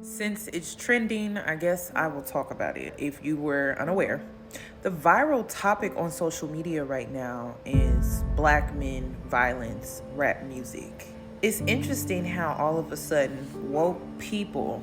Since it's trending, I guess I will talk about it. If you were unaware, the viral topic on social media right now is black men, violence, rap music. It's interesting how all of a sudden woke people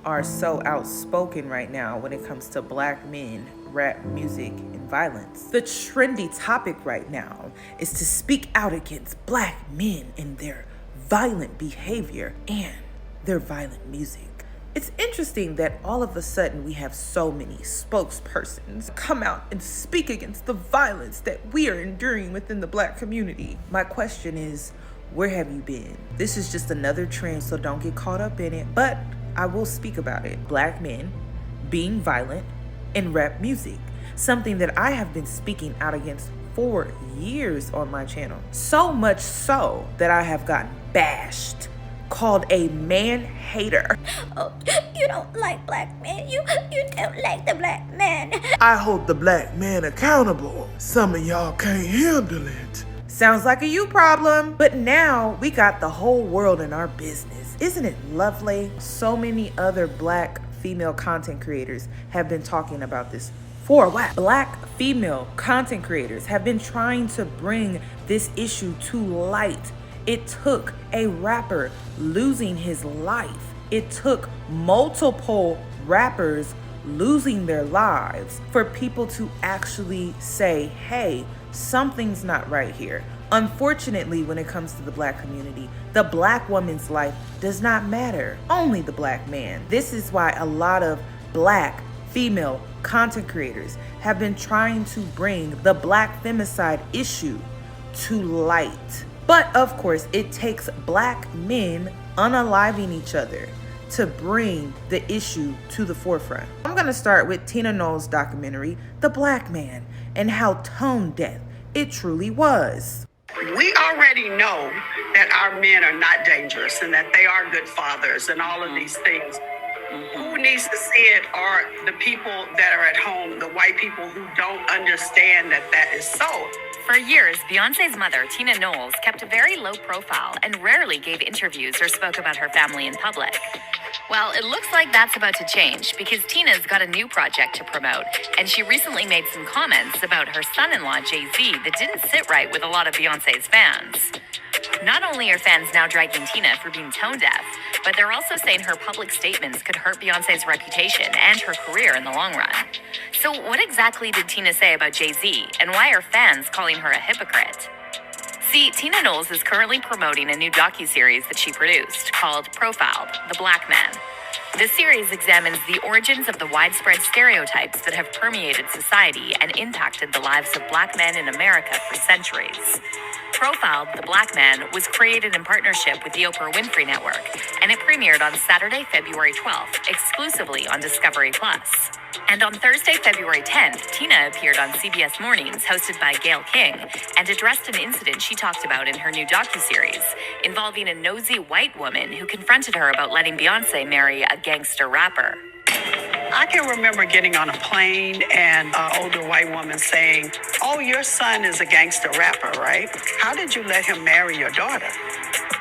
are so outspoken right now when it comes to black men, rap music, and violence. The trendy topic right now is to speak out against black men and their violent behavior and their violent music. It's interesting that all of a sudden we have so many spokespersons come out and speak against the violence that we are enduring within the black community. My question is, where have you been? This is just another trend, so don't get caught up in it, but I will speak about it. Black men being violent in rap music, something that I have been speaking out against for years on my channel. So much so that I have gotten bashed, called a man hater. Oh, you don't like black men. You don't like the black man. I hold the black man accountable. Some of y'all can't handle it. Sounds like a you problem. But now we got the whole world in our business. Isn't it lovely? So many other black female content creators have been talking about this for a while. Black female content creators have been trying to bring this issue to light. It took a rapper losing his life. It took multiple rappers losing their lives for people to actually say, hey, something's not right here. Unfortunately, when it comes to the black community, the black woman's life does not matter, only the black man. This is why a lot of black female content creators have been trying to bring the black femicide issue to light. But of course, it takes black men unaliving each other to bring the issue to the forefront. I'm gonna start with Tina Knowles' documentary, The Black Man, and how tone deaf it truly was. We already know that our men are not dangerous and that they are good fathers and all of these things. Who needs to see it are the people that are at home, the white people who don't understand that that is so. For years, Beyonce's mother, Tina Knowles, kept a very low profile and rarely gave interviews or spoke about her family in public. Well, it looks like that's about to change because Tina's got a new project to promote, and she recently made some comments about her son-in-law, Jay-Z, that didn't sit right with a lot of Beyonce's fans. Not only are fans now dragging Tina for being tone deaf, but they're also saying her public statements could hurt Beyonce's reputation and her career in the long run. So what exactly did Tina say about Jay-Z, and why are fans calling her a hypocrite? See, Tina Knowles is currently promoting a new docuseries that she produced called Profiled: The Black Man. This series examines the origins of the widespread stereotypes that have permeated society and impacted the lives of black men in America for centuries. Profiled: The Black Man was created in partnership with the Oprah Winfrey Network, and it premiered on Saturday, February 12th, exclusively on Discovery Plus. And on Thursday, February 10th, Tina appeared on CBS Mornings, hosted by Gayle King, and addressed an incident she talked about in her new docuseries, involving a nosy white woman who confronted her about letting Beyonce marry a gangster rapper. I can remember getting on a plane and an older white woman saying, "Oh, your son is a gangster rapper, right? How did you let him marry your daughter?"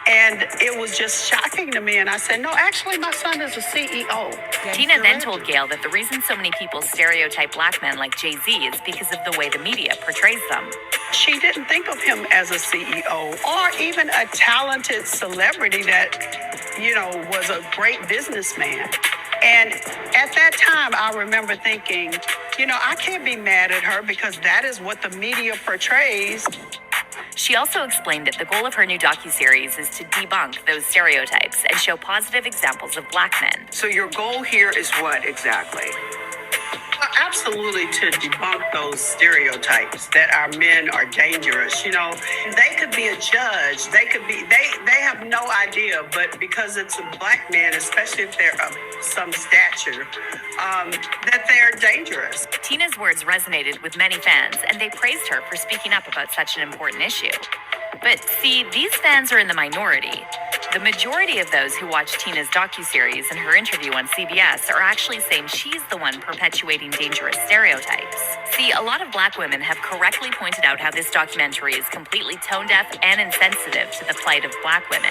And it was just shocking to me. And I said, "No, actually, my son is a CEO. Tina then told Gayle that the reason so many people stereotype black men like Jay-Z is because of the way the media portrays them. She didn't think of him as a CEO or even a talented celebrity that, was a great businessman. And at that time, I remember thinking, I can't be mad at her because that is what the media portrays." She also explained that the goal of her new docuseries is to debunk those stereotypes and show positive examples of black men. So your goal here is what exactly? Absolutely, to debunk those stereotypes that our men are dangerous. They could be a judge. They have no idea, but because it's a black man, especially if they're of some stature, that they're dangerous. Tina's words resonated with many fans, and they praised her for speaking up about such an important issue. But see, these fans are in the minority. The majority of those who watch Tina's docuseries and her interview on CBS are actually saying she's the one perpetuating dangerous stereotypes. See, a lot of black women have correctly pointed out how this documentary is completely tone-deaf and insensitive to the plight of black women.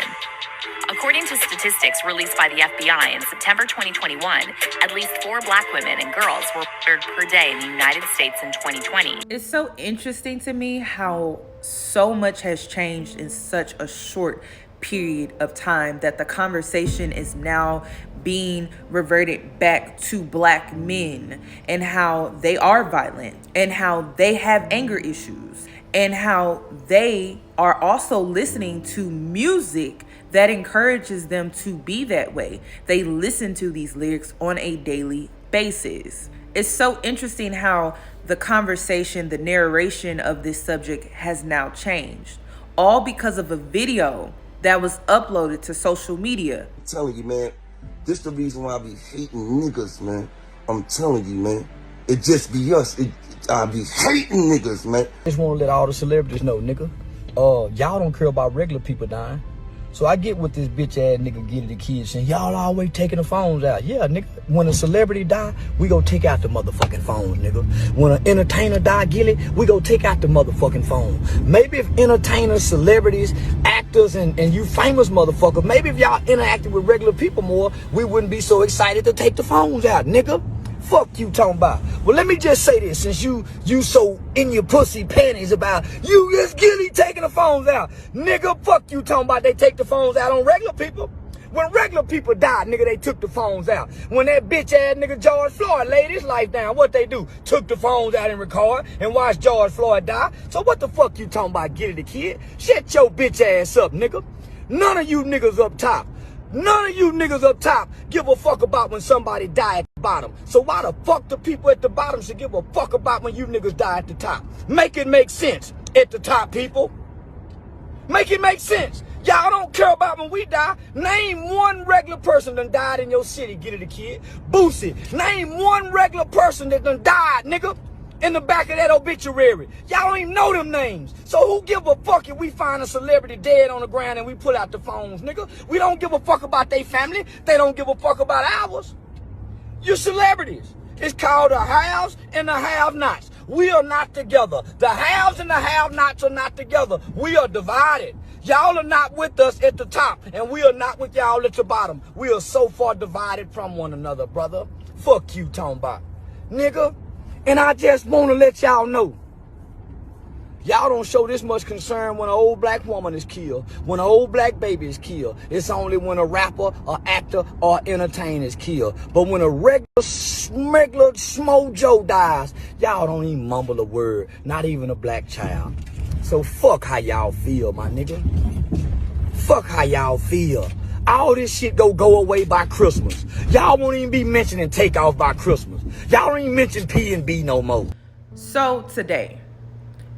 According to statistics released by the FBI in September 2021, at least 4 black women and girls were murdered per day in the United States in 2020. It's so interesting to me how so much has changed in such a short period of time that the conversation is now being reverted back to black men and how they are violent and how they have anger issues and how they are also listening to music that encourages them to be that way. They listen to these lyrics on a daily basis. It's so interesting how the conversation, the narration of this subject has now changed, all because of a video that was uploaded to social media. I'm telling you, man, this the reason why I be hating niggas, man. I'm telling you, man. It just be us. I be hating niggas, man. Just want to let all the celebrities know, nigga. Y'all don't care about regular people dying. So I get what this bitch ass nigga get to the kids saying, y'all always taking the phones out. Yeah, nigga. When a celebrity die, we go take out the motherfucking phones, nigga. When an entertainer die, Gilly, we go take out the motherfucking phone. Maybe if entertainers, celebrities, actors, and you famous motherfuckers, maybe if y'all interacted with regular people more, we wouldn't be so excited to take the phones out, nigga. Fuck you talking about. Well, let me just say this, since you so in your pussy panties about you just Gilly taking the phones out. Nigga, fuck you talking about they take the phones out on regular people. When regular people died, nigga, they took the phones out. When that bitch ass nigga George Floyd laid his life down, what they do? Took the phones out and record and watched George Floyd die. So what the fuck you talking about, Gilly the kid? Shut your bitch ass up, nigga. None of you niggas up top. None of you niggas up top give a fuck about when somebody die at the bottom. So why the fuck the people at the bottom should give a fuck about when you niggas die at the top? Make it make sense at the top, people. Make it make sense. Y'all don't care about when we die. Name one regular person that died in your city, get it a kid. Boosie. Name one regular person that done died, nigga, in the back of that obituary. Y'all don't even know them names. So who give a fuck if we find a celebrity dead on the ground and we pull out the phones, nigga? We don't give a fuck about their family. They don't give a fuck about ours. You're celebrities. It's called the haves and the have-nots. We are not together. The haves and the have-nots are not together. We are divided. Y'all are not with us at the top, and we are not with y'all at the bottom. We are so far divided from one another, brother. Fuck you talking about, nigga. And I just want to let y'all know, y'all don't show this much concern when an old black woman is killed, when an old black baby is killed. It's only when a rapper, or actor, or entertainer is killed. But when a regular Smo Joe dies, y'all don't even mumble a word, not even a black child. So fuck how y'all feel, my nigga. Fuck how y'all feel. All this shit go away by Christmas. Y'all won't even be mentioning Takeoff by Christmas. Y'all don't even mention P&B no more. So today,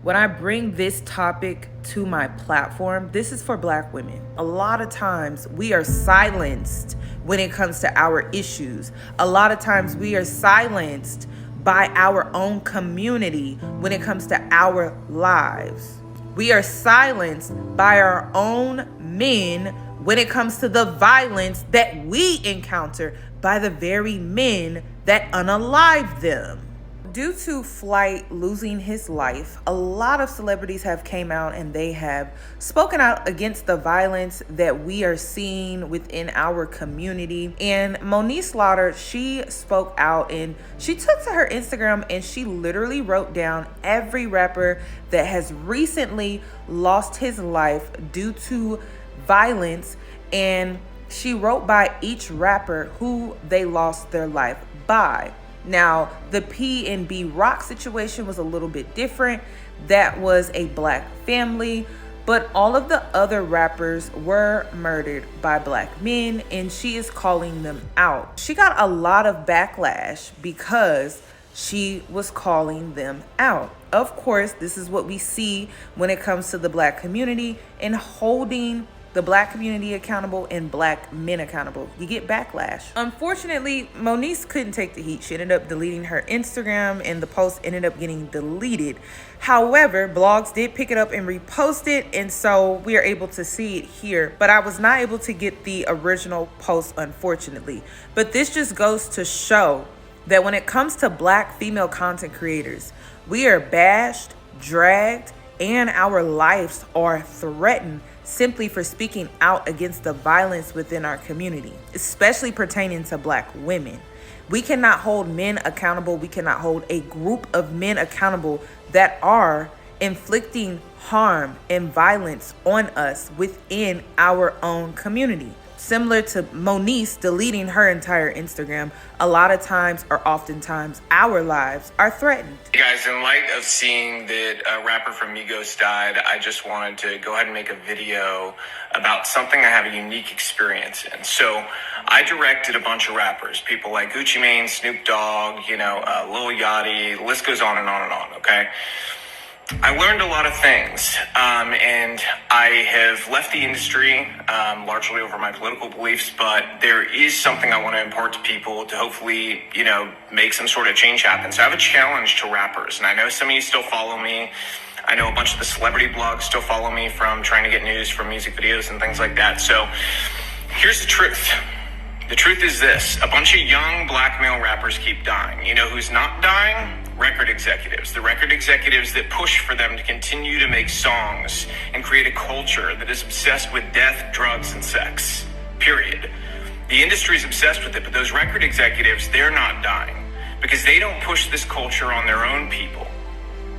when I bring this topic to my platform, this is for black women. A lot of times we are silenced when it comes to our issues. A lot of times we are silenced by our own community when it comes to our lives. We are silenced by our own men when it comes to the violence that we encounter by the very men that unalived them. Due to Flight losing his life, a lot of celebrities have came out and they have spoken out against the violence that we are seeing within our community. And Moniece Slaughter, she spoke out and she took to her Instagram and she literally wrote down every rapper that has recently lost his life due to violence, and she wrote by each rapper who they lost their life by. Now, the P&B Rock situation was a little bit different. That was a black family, but all of the other rappers were murdered by black men, and she is calling them out. She got a lot of backlash because she was calling them out. Of course, this is what we see when it comes to the black community and holding the black community accountable and black men accountable, you get backlash. Unfortunately, Moniece couldn't take the heat. She ended up deleting her Instagram and the post ended up getting deleted. However, blogs did pick it up and repost it, and so we are able to see it here. But I was not able to get the original post, unfortunately. But this just goes to show that when it comes to black female content creators, we are bashed, dragged, and our lives are threatened simply for speaking out against the violence within our community, especially pertaining to black women. We cannot hold men accountable. We cannot hold a group of men accountable that are inflicting harm and violence on us within our own community. Similar to Moniece deleting her entire Instagram, a lot of times or oftentimes our lives are threatened. Hey guys, in light of seeing that a rapper from Migos died, I just wanted to go ahead and make a video about something I have a unique experience in. So I directed a bunch of rappers, people like Gucci Mane, Snoop Dogg, Lil Yachty, the list goes on and on and on, okay? I learned a lot of things, and I have left the industry largely over my political beliefs, but there is something I want to impart to people to hopefully, make some sort of change happen. So I have a challenge to rappers, and I know some of you still follow me. I know a bunch of the celebrity blogs still follow me from trying to get news from music videos and things like that. So here's the truth. The truth is this. A bunch of young black male rappers keep dying. You know who's not dying? Record executives. The record executives that push for them to continue to make songs and create a culture that is obsessed with death, drugs, and sex. Period. The industry is obsessed with it, but those record executives, they're not dying because they don't push this culture on their own people,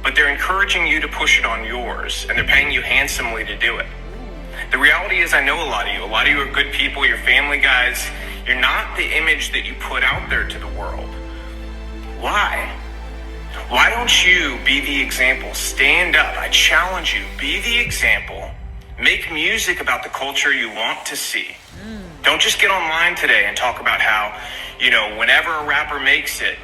but they're encouraging you to push it on yours, and they're paying you handsomely to do it. The reality is, I know a lot of you. A lot of you are good people. You're family guys. You're not the image that you put out there to the world. Why? Why don't you be the example? Stand up. I challenge you. Be the example. Make music about the culture you want to see. Don't just get online today and talk about how, whenever a rapper makes it,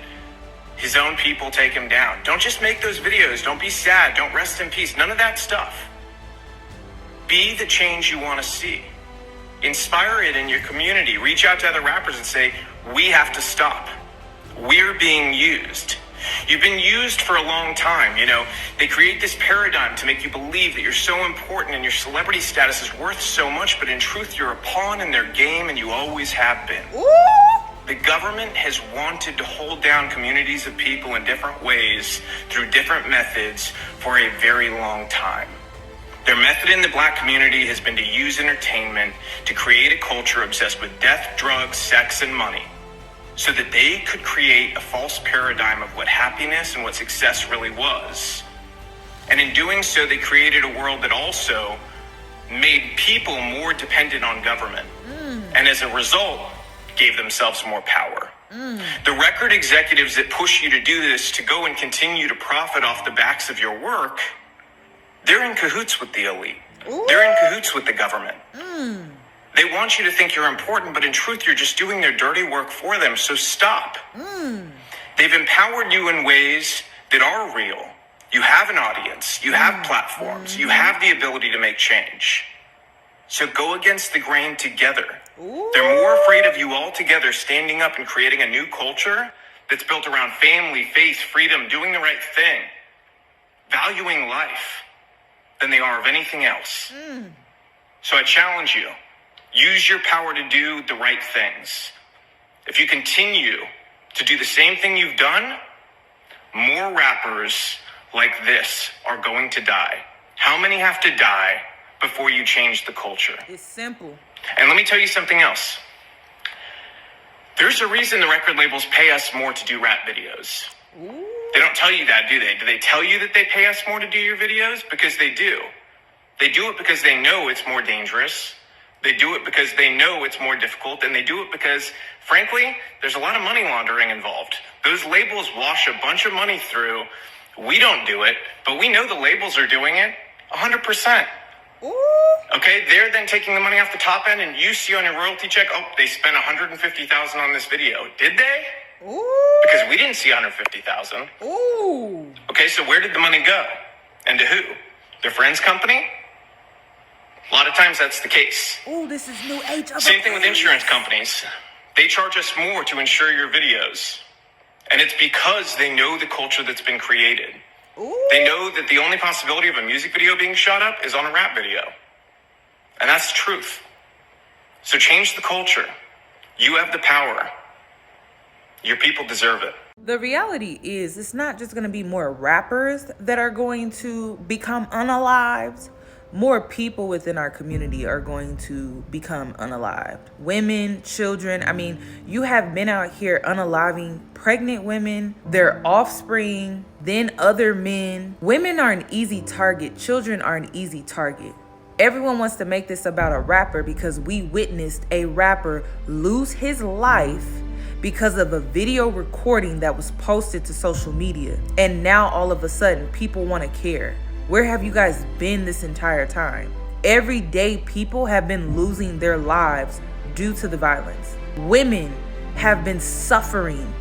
his own people take him down. Don't just make those videos. Don't be sad. Don't rest in peace. None of that stuff. Be the change you want to see. Inspire it in your community. Reach out to other rappers and say, we have to stop. We're being used. You've been used for a long time. They create this paradigm to make you believe that you're so important and your celebrity status is worth so much, but in truth, you're a pawn in their game and you always have been. Ooh. The government has wanted to hold down communities of people in different ways through different methods for a very long time. Their method in the black community has been to use entertainment to create a culture obsessed with death, drugs, sex, and money, so that they could create a false paradigm of what happiness and what success really was. And in doing so, they created a world that also made people more dependent on government. And as a result, gave themselves more power. The record executives that push you to do this, to go and continue to profit off the backs of your work, they're in cahoots with the elite. Ooh. They're in cahoots with the government. They want you to think you're important, but in truth, you're just doing their dirty work for them, so stop. They've empowered you in ways that are real. You have an audience. You have platforms. You have the ability to make change. So go against the grain together. Ooh. They're more afraid of you all together standing up and creating a new culture that's built around family, faith, freedom, doing the right thing, valuing life, than they are of anything else. So I challenge you. Use your power to do the right things. If you continue to do the same thing you've done, more rappers like this are going to die. How many have to die before you change the culture? It's simple. And let me tell you something else. There's a reason the record labels pay us more to do rap videos. Ooh. They don't tell you that, do they? Do they tell you that they pay us more to do your videos? Because they do. They do it because they know it's more dangerous. They do it because they know it's more difficult, and they do it because, frankly, there's a lot of money laundering involved. Those labels wash a bunch of money through. We don't do it, but we know the labels are doing it 100%. Ooh. Okay, they're then taking the money off the top end, and you see on your royalty check, oh, they spent $150,000 on this video. Did they? Ooh. Because we didn't see $150,000. Ooh. Okay, so where did the money go? And to who? Their friend's company? A lot of times that's the case. Oh, this is new age of Same thing with insurance companies. They charge us more to insure your videos. And it's because they know the culture that's been created. Ooh. They know that the only possibility of a music video being shot up is on a rap video. And that's the truth. So change the culture. You have the power. Your people deserve it. The reality is, it's not just going to be more rappers that are going to become unalived. More people within our community are going to become unalived. Women, children. I mean, you have men out here unaliving pregnant women, their offspring, then other men. Women are an easy target. Children are an easy target. Everyone wants to make this about a rapper because we witnessed a rapper lose his life because of a video recording that was posted to social media. And now all of a sudden, people want to care. Where have you guys been this entire time? Every day, people have been losing their lives due to the violence. Women have been suffering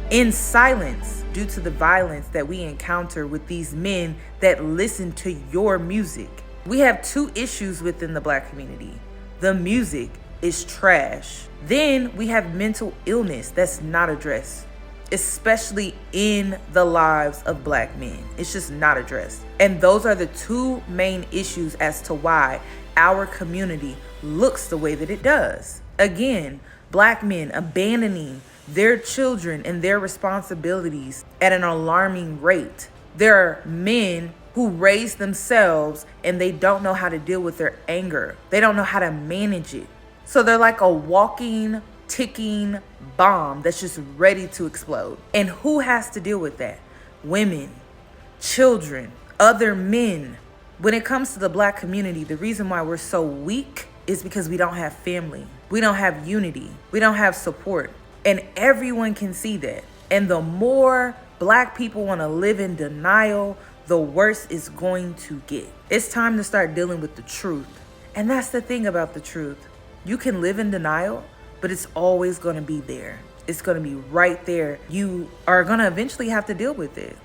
in silence due to the violence that we encounter with these men that listen to your music. We have two issues within the Black community. The music is trash. Then we have mental illness that's not addressed, especially in the lives of Black men. It's just not addressed. And those are the two main issues as to why our community looks the way that it does. Again, Black men abandoning their children and their responsibilities at an alarming rate. There are men who raise themselves and they don't know how to deal with their anger. They don't know how to manage it. So they're like a walking, ticking bomb that's just ready to explode. And who has to deal with that? Women, children, other men. When it comes to the Black community, the reason why we're so weak is because we don't have family. We don't have unity. We don't have support. And everyone can see that. And the more Black people want to live in denial, the worse it's going to get. It's time to start dealing with the truth. And that's the thing about the truth. You can live in denial, but it's always going to be there. It's going to be right there. You are going to eventually have to deal with it.